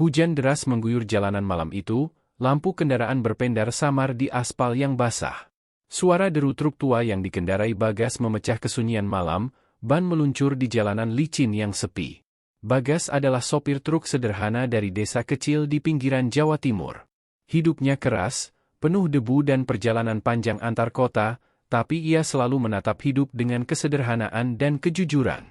Hujan deras mengguyur jalanan malam itu, lampu kendaraan berpendar samar di aspal yang basah. Suara deru truk tua yang dikendarai Bagas memecah kesunyian malam, ban meluncur di jalanan licin yang sepi. Bagas adalah sopir truk sederhana dari desa kecil di pinggiran Jawa Timur. Hidupnya keras, penuh debu dan perjalanan panjang antar kota, tapi ia selalu menatap hidup dengan kesederhanaan dan kejujuran.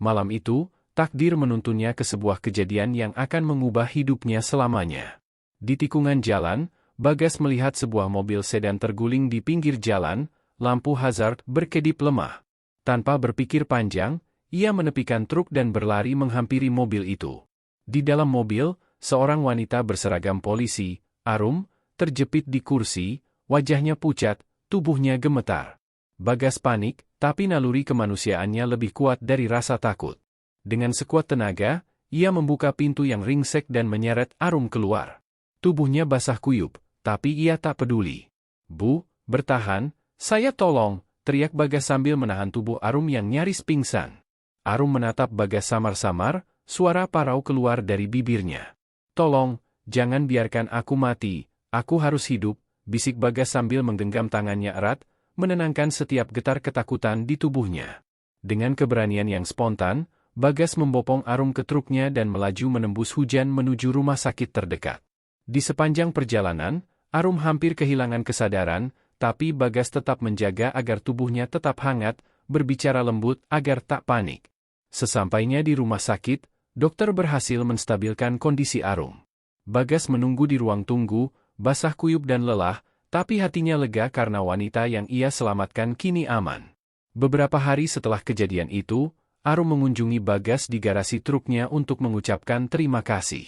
Malam itu, takdir menuntunnya ke sebuah kejadian yang akan mengubah hidupnya selamanya. Di tikungan jalan, Bagas melihat sebuah mobil sedan terguling di pinggir jalan, lampu hazard berkedip lemah. Tanpa berpikir panjang, ia menepikan truk dan berlari menghampiri mobil itu. Di dalam mobil, seorang wanita berseragam polisi, Arum, terjepit di kursi, wajahnya pucat, tubuhnya gemetar. Bagas panik, tapi naluri kemanusiaannya lebih kuat dari rasa takut. Dengan sekuat tenaga, ia membuka pintu yang ringsek dan menyeret Arum keluar. Tubuhnya basah kuyup, tapi ia tak peduli. "Bu, bertahan, saya tolong," teriak Bagas sambil menahan tubuh Arum yang nyaris pingsan. Arum menatap Bagas samar-samar, suara parau keluar dari bibirnya. "Tolong, jangan biarkan aku mati, aku harus hidup," bisik Bagas sambil menggenggam tangannya erat, menenangkan setiap getar ketakutan di tubuhnya. Dengan keberanian yang spontan, Bagas membopong Arum ke truknya dan melaju menembus hujan menuju rumah sakit terdekat. Di sepanjang perjalanan, Arum hampir kehilangan kesadaran, tapi Bagas tetap menjaga agar tubuhnya tetap hangat, berbicara lembut agar tak panik. Sesampainya di rumah sakit, dokter berhasil menstabilkan kondisi Arum. Bagas menunggu di ruang tunggu, basah kuyup dan lelah, tapi hatinya lega karena wanita yang ia selamatkan kini aman. Beberapa hari setelah kejadian itu, Arum mengunjungi Bagas di garasi truknya untuk mengucapkan terima kasih.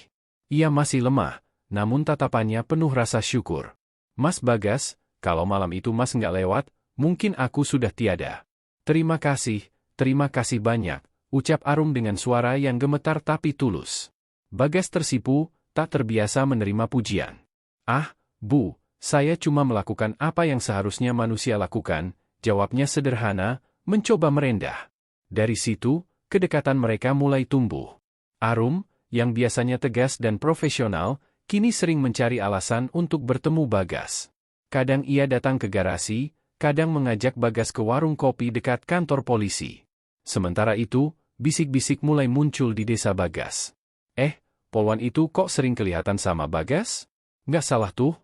Ia masih lemah, namun tatapannya penuh rasa syukur. "Mas Bagas, kalau malam itu Mas nggak lewat, mungkin aku sudah tiada." terima kasih banyak," ucap Arum dengan suara yang gemetar tapi tulus. Bagas tersipu, tak terbiasa menerima pujian. "Ah, Bu, saya cuma melakukan apa yang seharusnya manusia lakukan," jawabnya sederhana, mencoba merendah. Dari situ, kedekatan mereka mulai tumbuh. Arum, yang biasanya tegas dan profesional, kini sering mencari alasan untuk bertemu Bagas. Kadang ia datang ke garasi, kadang mengajak Bagas ke warung kopi dekat kantor polisi. Sementara itu, bisik-bisik mulai muncul di desa Bagas. Polwan itu kok sering kelihatan sama Bagas? Nggak salah tuh?"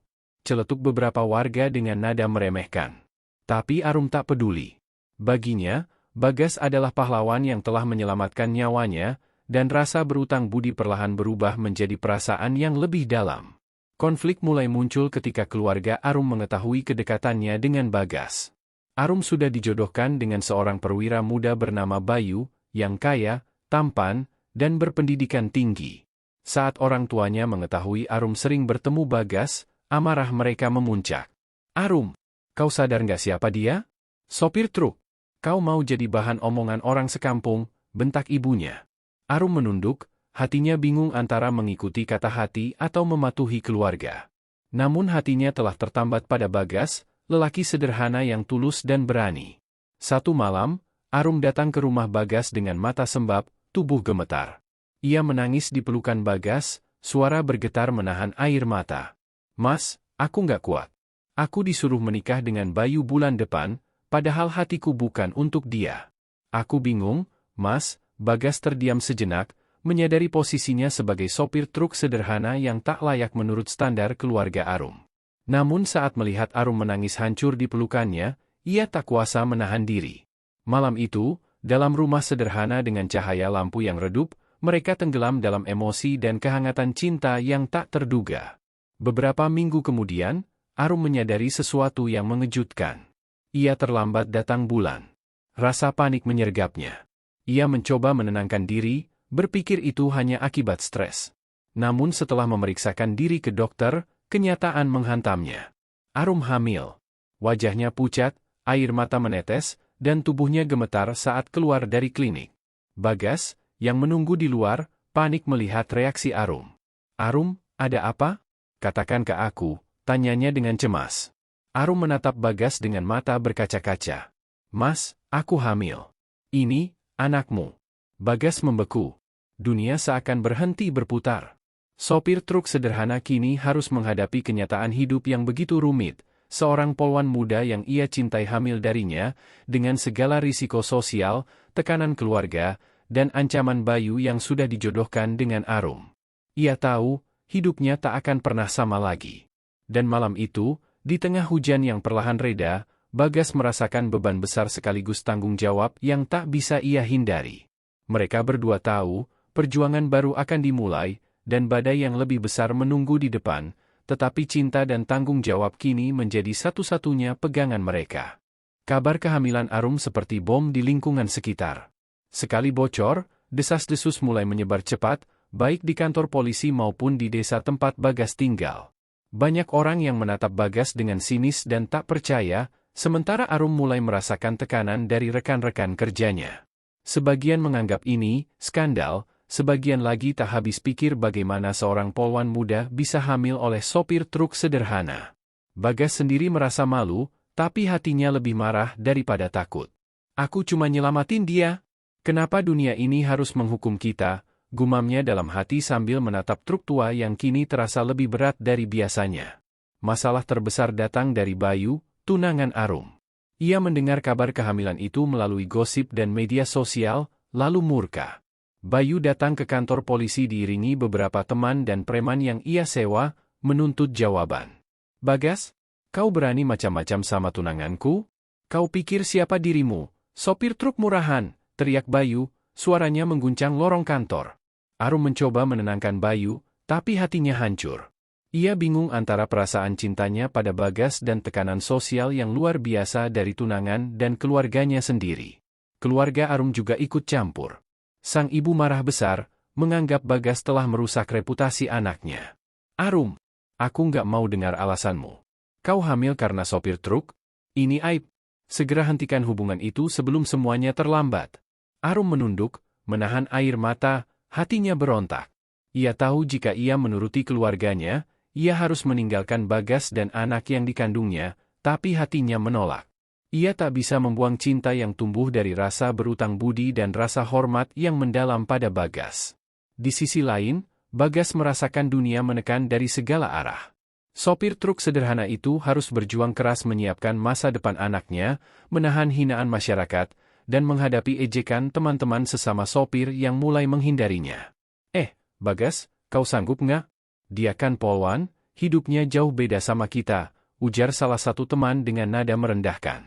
celetuk beberapa warga dengan nada meremehkan. Tapi Arum tak peduli. Baginya, Bagas adalah pahlawan yang telah menyelamatkan nyawanya, dan rasa berutang budi perlahan berubah menjadi perasaan yang lebih dalam. Konflik mulai muncul ketika keluarga Arum mengetahui kedekatannya dengan Bagas. Arum sudah dijodohkan dengan seorang perwira muda bernama Bayu, yang kaya, tampan, dan berpendidikan tinggi. Saat orang tuanya mengetahui Arum sering bertemu Bagas, amarah mereka memuncak. "Arum, kau sadar nggak siapa dia? Sopir truk. Kau mau jadi bahan omongan orang sekampung," bentak ibunya. Arum menunduk, hatinya bingung antara mengikuti kata hati atau mematuhi keluarga. Namun hatinya telah tertambat pada Bagas, lelaki sederhana yang tulus dan berani. Satu malam, Arum datang ke rumah Bagas dengan mata sembab, tubuh gemetar. Ia menangis di pelukan Bagas, suara bergetar menahan air mata. "Mas, aku nggak kuat. Aku disuruh menikah dengan Bayu bulan depan, padahal hatiku bukan untuk dia." "Aku bingung, Mas," Bagas terdiam sejenak, menyadari posisinya sebagai sopir truk sederhana yang tak layak menurut standar keluarga Arum. Namun saat melihat Arum menangis hancur di pelukannya, ia tak kuasa menahan diri. Malam itu, dalam rumah sederhana dengan cahaya lampu yang redup, mereka tenggelam dalam emosi dan kehangatan cinta yang tak terduga. Beberapa minggu kemudian, Arum menyadari sesuatu yang mengejutkan. Ia terlambat datang bulan. Rasa panik menyergapnya. Ia mencoba menenangkan diri, berpikir itu hanya akibat stres. Namun setelah memeriksakan diri ke dokter, kenyataan menghantamnya. Arum hamil. Wajahnya pucat, air mata menetes, dan tubuhnya gemetar saat keluar dari klinik. Bagas, yang menunggu di luar, panik melihat reaksi Arum. "Arum, ada apa? Katakan ke aku," tanyanya dengan cemas. Arum menatap Bagas dengan mata berkaca-kaca. "Mas, aku hamil. Ini, anakmu." Bagas membeku. Dunia seakan berhenti berputar. Sopir truk sederhana kini harus menghadapi kenyataan hidup yang begitu rumit, seorang polwan muda yang ia cintai hamil darinya, dengan segala risiko sosial, tekanan keluarga, dan ancaman Bayu yang sudah dijodohkan dengan Arum. Ia tahu, hidupnya tak akan pernah sama lagi. Dan malam itu, di tengah hujan yang perlahan reda, Bagas merasakan beban besar sekaligus tanggung jawab yang tak bisa ia hindari. Mereka berdua tahu, perjuangan baru akan dimulai, dan badai yang lebih besar menunggu di depan, tetapi cinta dan tanggung jawab kini menjadi satu-satunya pegangan mereka. Kabar kehamilan Arum seperti bom di lingkungan sekitar. Sekali bocor, desas-desus mulai menyebar cepat, baik di kantor polisi maupun di desa tempat Bagas tinggal. Banyak orang yang menatap Bagas dengan sinis dan tak percaya, sementara Arum mulai merasakan tekanan dari rekan-rekan kerjanya. Sebagian menganggap ini skandal, sebagian lagi tak habis pikir bagaimana seorang polwan muda bisa hamil oleh sopir truk sederhana. Bagas sendiri merasa malu, tapi hatinya lebih marah daripada takut. Aku cuma nyelamatin dia. Kenapa dunia ini harus menghukum kita? Gumamnya dalam hati sambil menatap truk tua yang kini terasa lebih berat dari biasanya. Masalah terbesar datang dari Bayu, tunangan Arum. Ia mendengar kabar kehamilan itu melalui gosip dan media sosial, lalu murka. Bayu datang ke kantor polisi diiringi beberapa teman dan preman yang ia sewa, menuntut jawaban. Bagas, kau berani macam-macam sama tunanganku? Kau pikir siapa dirimu? Sopir truk murahan, teriak Bayu, suaranya mengguncang lorong kantor. Arum mencoba menenangkan Bayu, tapi hatinya hancur. Ia bingung antara perasaan cintanya pada Bagas dan tekanan sosial yang luar biasa dari tunangan dan keluarganya sendiri. Keluarga Arum juga ikut campur. Sang ibu marah besar, menganggap Bagas telah merusak reputasi anaknya. Arum, aku nggak mau dengar alasanmu. Kau hamil karena sopir truk? Ini aib. Segera hentikan hubungan itu sebelum semuanya terlambat. Arum menunduk, menahan air mata, hatinya berontak. Ia tahu jika ia menuruti keluarganya, ia harus meninggalkan Bagas dan anak yang dikandungnya, tapi hatinya menolak. Ia tak bisa membuang cinta yang tumbuh dari rasa berutang budi dan rasa hormat yang mendalam pada Bagas. Di sisi lain, Bagas merasakan dunia menekan dari segala arah. Sopir truk sederhana itu harus berjuang keras menyiapkan masa depan anaknya, menahan hinaan masyarakat, dan menghadapi ejekan teman-teman sesama sopir yang mulai menghindarinya. Bagas, kau sanggup nggak? Dia kan polwan, hidupnya jauh beda sama kita, ujar salah satu teman dengan nada merendahkan.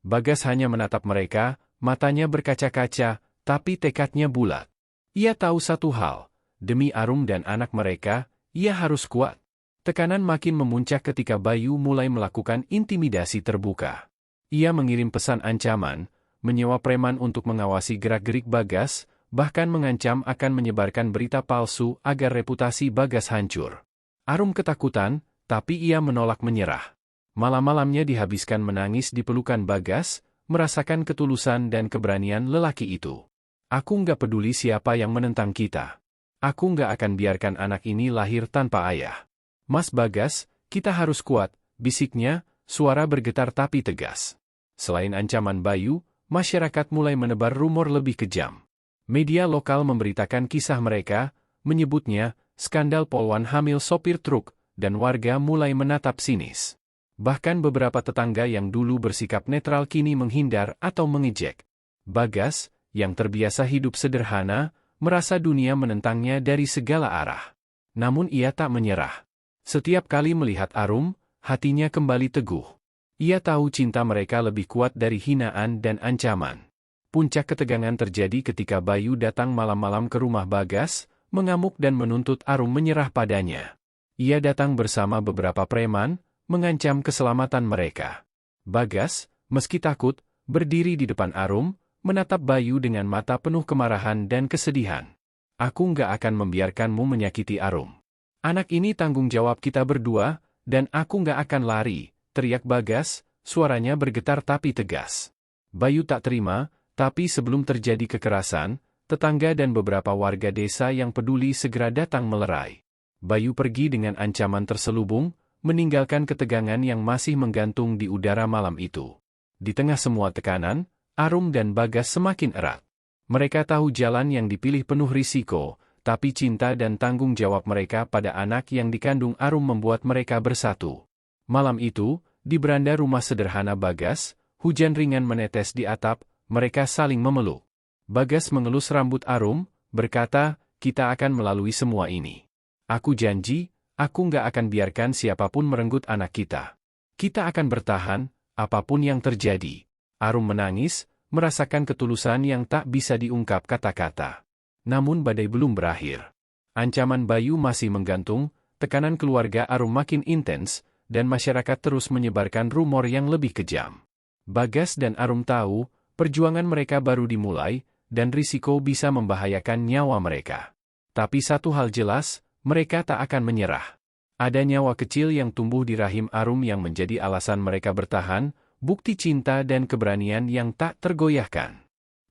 Bagas hanya menatap mereka, matanya berkaca-kaca, tapi tekadnya bulat. Ia tahu satu hal, demi Arum dan anak mereka, ia harus kuat. Tekanan makin memuncak ketika Bayu mulai melakukan intimidasi terbuka. Ia mengirim pesan ancaman, menyewa preman untuk mengawasi gerak-gerik Bagas, bahkan mengancam akan menyebarkan berita palsu agar reputasi Bagas hancur. Arum ketakutan, tapi ia menolak menyerah. Malam-malamnya dihabiskan menangis di pelukan Bagas, merasakan ketulusan dan keberanian lelaki itu. Aku nggak peduli siapa yang menentang kita. Aku nggak akan biarkan anak ini lahir tanpa ayah. Mas Bagas, kita harus kuat, bisiknya, suara bergetar tapi tegas. Selain ancaman Bayu, masyarakat mulai menebar rumor lebih kejam. Media lokal memberitakan kisah mereka, menyebutnya, skandal polwan hamil sopir truk, dan warga mulai menatap sinis. Bahkan beberapa tetangga yang dulu bersikap netral kini menghindar atau mengejek. Bagas, yang terbiasa hidup sederhana, merasa dunia menentangnya dari segala arah. Namun ia tak menyerah. Setiap kali melihat Arum, hatinya kembali teguh. Ia tahu cinta mereka lebih kuat dari hinaan dan ancaman. Puncak ketegangan terjadi ketika Bayu datang malam-malam ke rumah Bagas, mengamuk dan menuntut Arum menyerah padanya. Ia datang bersama beberapa preman, mengancam keselamatan mereka. Bagas, meski takut, berdiri di depan Arum, menatap Bayu dengan mata penuh kemarahan dan kesedihan. Aku nggak akan membiarkanmu menyakiti Arum. Anak ini tanggung jawab kita berdua, dan aku nggak akan lari, teriak Bagas, suaranya bergetar tapi tegas. Bayu tak terima, tapi sebelum terjadi kekerasan, tetangga dan beberapa warga desa yang peduli segera datang melerai. Bayu pergi dengan ancaman terselubung, meninggalkan ketegangan yang masih menggantung di udara malam itu. Di tengah semua tekanan, Arum dan Bagas semakin erat. Mereka tahu jalan yang dipilih penuh risiko, tapi cinta dan tanggung jawab mereka pada anak yang dikandung Arum membuat mereka bersatu. Malam itu, di beranda rumah sederhana Bagas, hujan ringan menetes di atap, mereka saling memeluk. Bagas mengelus rambut Arum, berkata, "Kita akan melalui semua ini. Aku janji, aku nggak akan biarkan siapapun merenggut anak kita. Kita akan bertahan, apapun yang terjadi." Arum menangis, merasakan ketulusan yang tak bisa diungkap kata-kata. Namun badai belum berakhir. Ancaman Bayu masih menggantung, tekanan keluarga Arum makin intens, dan masyarakat terus menyebarkan rumor yang lebih kejam. Bagas dan Arum tahu, perjuangan mereka baru dimulai, dan risiko bisa membahayakan nyawa mereka. Tapi satu hal jelas, mereka tak akan menyerah. Ada nyawa kecil yang tumbuh di rahim Arum yang menjadi alasan mereka bertahan, bukti cinta dan keberanian yang tak tergoyahkan.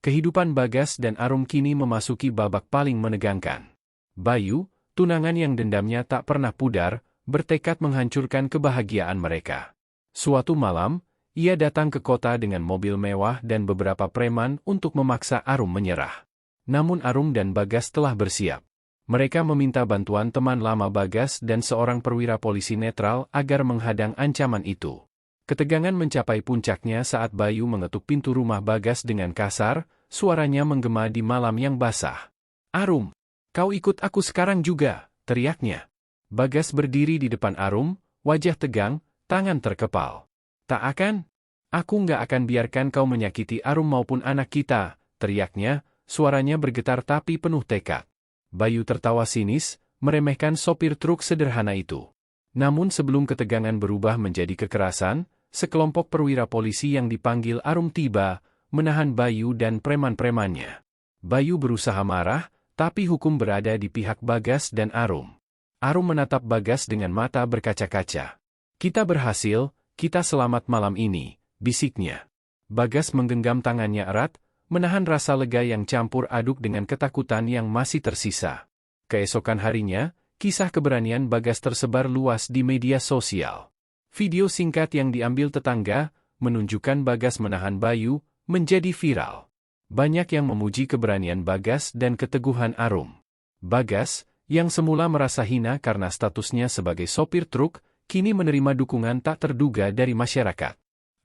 Kehidupan Bagas dan Arum kini memasuki babak paling menegangkan. Bayu, tunangan yang dendamnya tak pernah pudar, bertekad menghancurkan kebahagiaan mereka. Suatu malam, ia datang ke kota dengan mobil mewah dan beberapa preman untuk memaksa Arum menyerah. Namun Arum dan Bagas telah bersiap. Mereka meminta bantuan teman lama Bagas dan seorang perwira polisi netral agar menghadang ancaman itu. Ketegangan mencapai puncaknya saat Bayu mengetuk pintu rumah Bagas dengan kasar, suaranya menggema di malam yang basah. "Arum, kau ikut aku sekarang juga," teriaknya. Bagas berdiri di depan Arum, wajah tegang, tangan terkepal. "Tak akan? Aku nggak akan biarkan kau menyakiti Arum maupun anak kita," teriaknya, suaranya bergetar tapi penuh tekad. Bayu tertawa sinis, meremehkan sopir truk sederhana itu. Namun sebelum ketegangan berubah menjadi kekerasan, sekelompok perwira polisi yang dipanggil Arum tiba, menahan Bayu dan preman-premannya. Bayu berusaha marah, tapi hukum berada di pihak Bagas dan Arum. Arum menatap Bagas dengan mata berkaca-kaca. "Kita berhasil, kita selamat malam ini," bisiknya. Bagas menggenggam tangannya erat, menahan rasa lega yang campur aduk dengan ketakutan yang masih tersisa. Keesokan harinya, kisah keberanian Bagas tersebar luas di media sosial. Video singkat yang diambil tetangga, menunjukkan Bagas menahan Bayu, menjadi viral. Banyak yang memuji keberanian Bagas dan keteguhan Arum. Bagas, yang semula merasa hina karena statusnya sebagai sopir truk, kini menerima dukungan tak terduga dari masyarakat.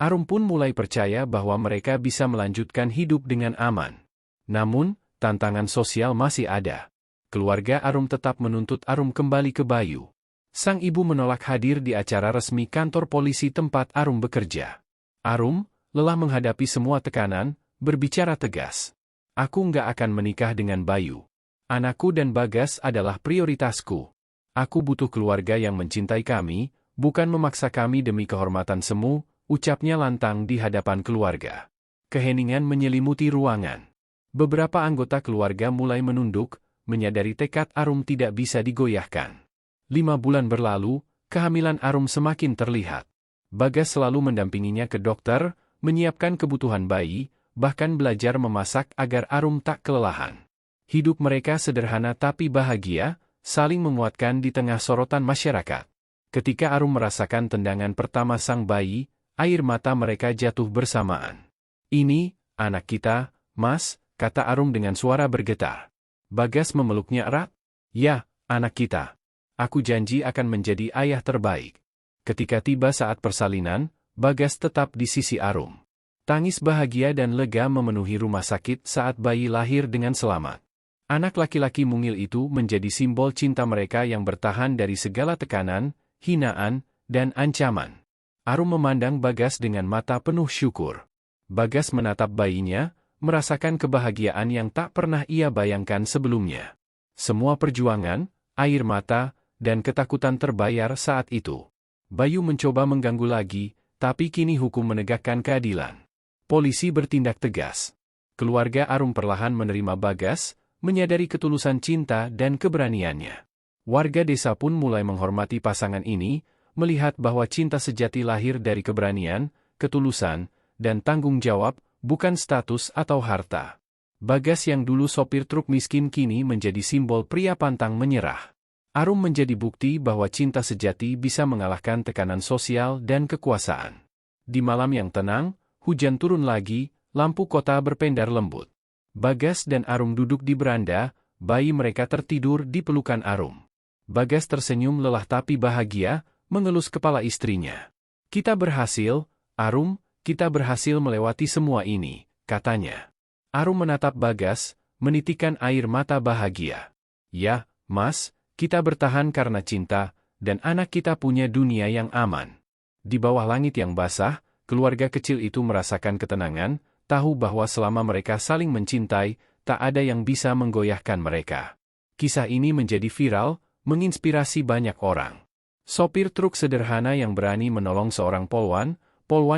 Arum pun mulai percaya bahwa mereka bisa melanjutkan hidup dengan aman. Namun, tantangan sosial masih ada. Keluarga Arum tetap menuntut Arum kembali ke Bayu. Sang ibu menolak hadir di acara resmi kantor polisi tempat Arum bekerja. Arum, lelah menghadapi semua tekanan, berbicara tegas. "Aku nggak akan menikah dengan Bayu. Anakku dan Bagas adalah prioritasku. Aku butuh keluarga yang mencintai kami, bukan memaksa kami demi kehormatan semu," ucapnya lantang di hadapan keluarga. Keheningan menyelimuti ruangan. Beberapa anggota keluarga mulai menunduk, menyadari tekad Arum tidak bisa digoyahkan. 5 bulan berlalu, kehamilan Arum semakin terlihat. Bagas selalu mendampinginya ke dokter, menyiapkan kebutuhan bayi, bahkan belajar memasak agar Arum tak kelelahan. Hidup mereka sederhana tapi bahagia, saling menguatkan di tengah sorotan masyarakat. Ketika Arum merasakan tendangan pertama sang bayi, air mata mereka jatuh bersamaan. "Ini, anak kita, Mas," kata Arum dengan suara bergetar. Bagas memeluknya erat. "Ya, anak kita. Aku janji akan menjadi ayah terbaik." Ketika tiba saat persalinan, Bagas tetap di sisi Arum. Tangis bahagia dan lega memenuhi rumah sakit saat bayi lahir dengan selamat. Anak laki-laki mungil itu menjadi simbol cinta mereka yang bertahan dari segala tekanan, hinaan, dan ancaman. Arum memandang Bagas dengan mata penuh syukur. Bagas menatap bayinya, merasakan kebahagiaan yang tak pernah ia bayangkan sebelumnya. Semua perjuangan, air mata, dan ketakutan terbayar saat itu. Bayu mencoba mengganggu lagi, tapi kini hukum menegakkan keadilan. Polisi bertindak tegas. Keluarga Arum perlahan menerima Bagas, menyadari ketulusan cinta dan keberaniannya. Warga desa pun mulai menghormati pasangan ini, melihat bahwa cinta sejati lahir dari keberanian, ketulusan, dan tanggung jawab, bukan status atau harta. Bagas yang dulu sopir truk miskin kini menjadi simbol pria pantang menyerah. Arum menjadi bukti bahwa cinta sejati bisa mengalahkan tekanan sosial dan kekuasaan. Di malam yang tenang, hujan turun lagi, lampu kota berpendar lembut. Bagas dan Arum duduk di beranda, bayi mereka tertidur di pelukan Arum. Bagas tersenyum lelah tapi bahagia, mengelus kepala istrinya. Kita berhasil, Arum, kita berhasil melewati semua ini, katanya. Arum menatap Bagas, menitikkan air mata bahagia. Ya, Mas, kita bertahan karena cinta, dan anak kita punya dunia yang aman. Di bawah langit yang basah, keluarga kecil itu merasakan ketenangan, tahu bahwa selama mereka saling mencintai, tak ada yang bisa menggoyahkan mereka. Kisah ini menjadi viral, menginspirasi banyak orang. Sopir truk sederhana yang berani menolong seorang polwan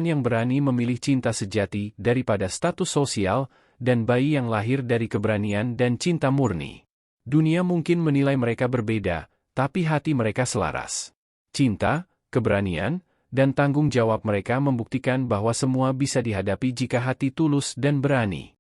yang berani memilih cinta sejati daripada status sosial, dan bayi yang lahir dari keberanian dan cinta murni. Dunia mungkin menilai mereka berbeda, tapi hati mereka selaras. Cinta, keberanian, dan tanggung jawab mereka membuktikan bahwa semua bisa dihadapi jika hati tulus dan berani.